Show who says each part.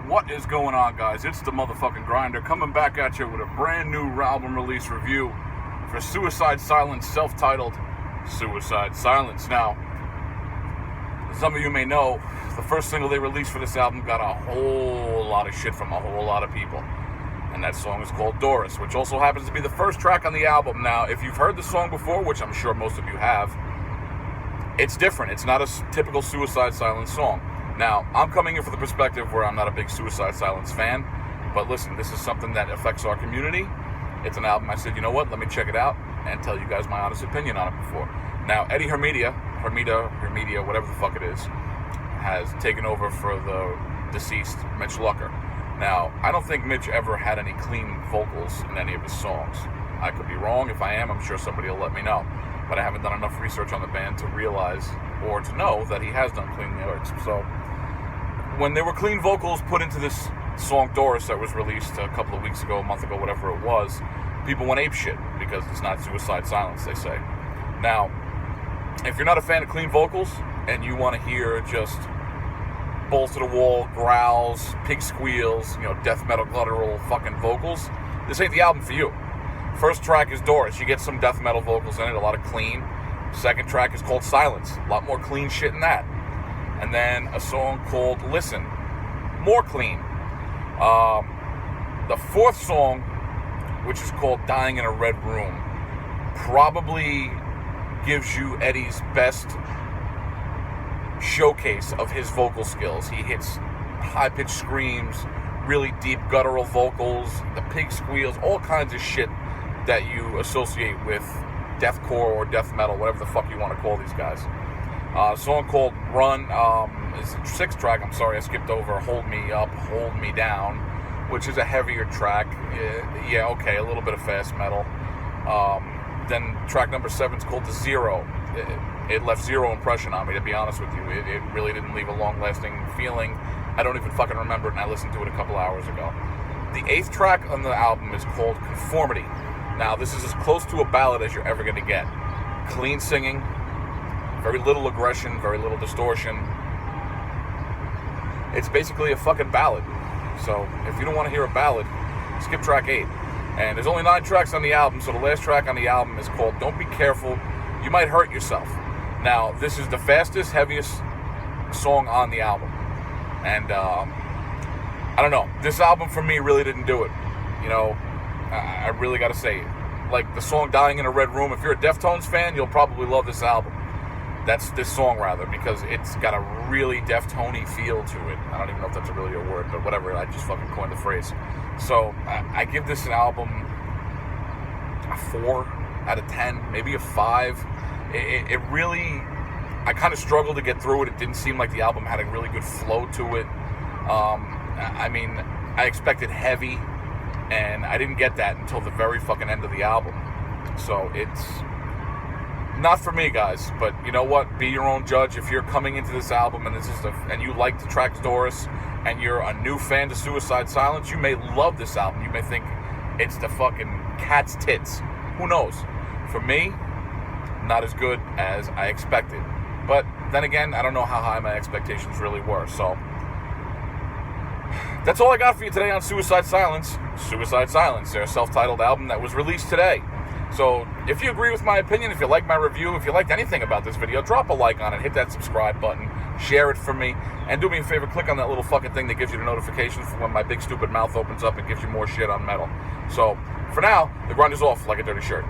Speaker 1: What is going on, guys? It's the motherfucking Grinder coming back at you with a brand new album release review for Suicide Silence, self-titled Suicide Silence. Now, as some of you may know, the first single they released for this album got a whole lot of shit from a whole lot of people. And that song is called Doris, which also happens to be the first track on the album. Now, if you've heard the song before, which I'm sure most of you have, it's different. It's not a typical Suicide Silence song. Now, I'm coming in from the perspective where I'm not a big Suicide Silence fan, but listen, this is something that affects our community. It's an album I said, you know what, let me check it out and tell you guys my honest opinion on it before. Now, Eddie Hermida, whatever the fuck it is, has taken over for the deceased Mitch Lucker. Now, I don't think Mitch ever had any clean vocals in any of his songs. I could be wrong. If I am, I'm sure somebody will let me know. But I haven't done enough research on the band to realize or to know that he has done clean lyrics. So, when there were clean vocals put into this song Doris that was released a couple of weeks ago, a month ago, whatever it was, people went apeshit because it's not Suicide Silence, they say. Now, if you're not a fan of clean vocals and you want to hear just balls to the wall, growls, pig squeals, death metal guttural fucking vocals, this ain't the album for you. First track is Doris. You get some death metal vocals in it, a lot of clean. Second track is called Silence. A lot more clean shit in that. And then a song called Listen. More clean. The fourth song, which is called Dying in a Red Room, probably gives you Eddie's best showcase of his vocal skills. He hits high-pitched screams, really deep guttural vocals, the pig squeals, all kinds of shit that you associate with deathcore or death metal, whatever the fuck you want to call these guys. A song called Run is the sixth track. I'm sorry, I skipped over Hold Me Up, Hold Me Down, which is a heavier track. Yeah, okay, a little bit of fast metal. Then track number 7 is called The Zero. It left zero impression on me, to be honest with you. It really didn't leave a long-lasting feeling. I don't even fucking remember it, and I listened to it a couple hours ago. The 8th track on the album is called Conformity. Now, this is as close to a ballad as you're ever going to get. Clean singing, very little aggression, very little distortion. It's basically a fucking ballad. So, if you don't want to hear a ballad, skip track 8. And there's only 9 tracks on the album, so the last track on the album is called Don't Be Careful, You Might Hurt Yourself. Now, this is the fastest, heaviest song on the album. And, I don't know. This album, for me, really didn't do it. I really gotta say, like the song Dying in a Red Room, if you're a Deftones fan, you'll probably love this album. That's this song, rather, because it's got a really Deftoney feel to it. I don't even know if that's really a word, but whatever, I just fucking coined the phrase. So, I give this an album a 4 out of 10, maybe a 5. It really, I kind of struggled to get through it. It didn't seem like the album had a really good flow to it. I expected heavy, and I didn't get that until the very fucking end of the album. So it's not for me, guys. But you know what? Be your own judge. If you're coming into this album and you like the tracks Doris, and you're a new fan to Suicide Silence, you may love this album. You may think it's the fucking cat's tits. Who knows? For me, not as good as I expected. But then again, I don't know how high my expectations really were. So that's all I got for you today on Suicide Silence. Suicide Silence, their self-titled album that was released today. So, if you agree with my opinion, if you like my review, if you liked anything about this video, drop a like on it, hit that subscribe button, share it for me, and do me a favor, click on that little fucking thing that gives you the notifications for when my big stupid mouth opens up and gives you more shit on metal. So, for now, the grind is off like a dirty shirt.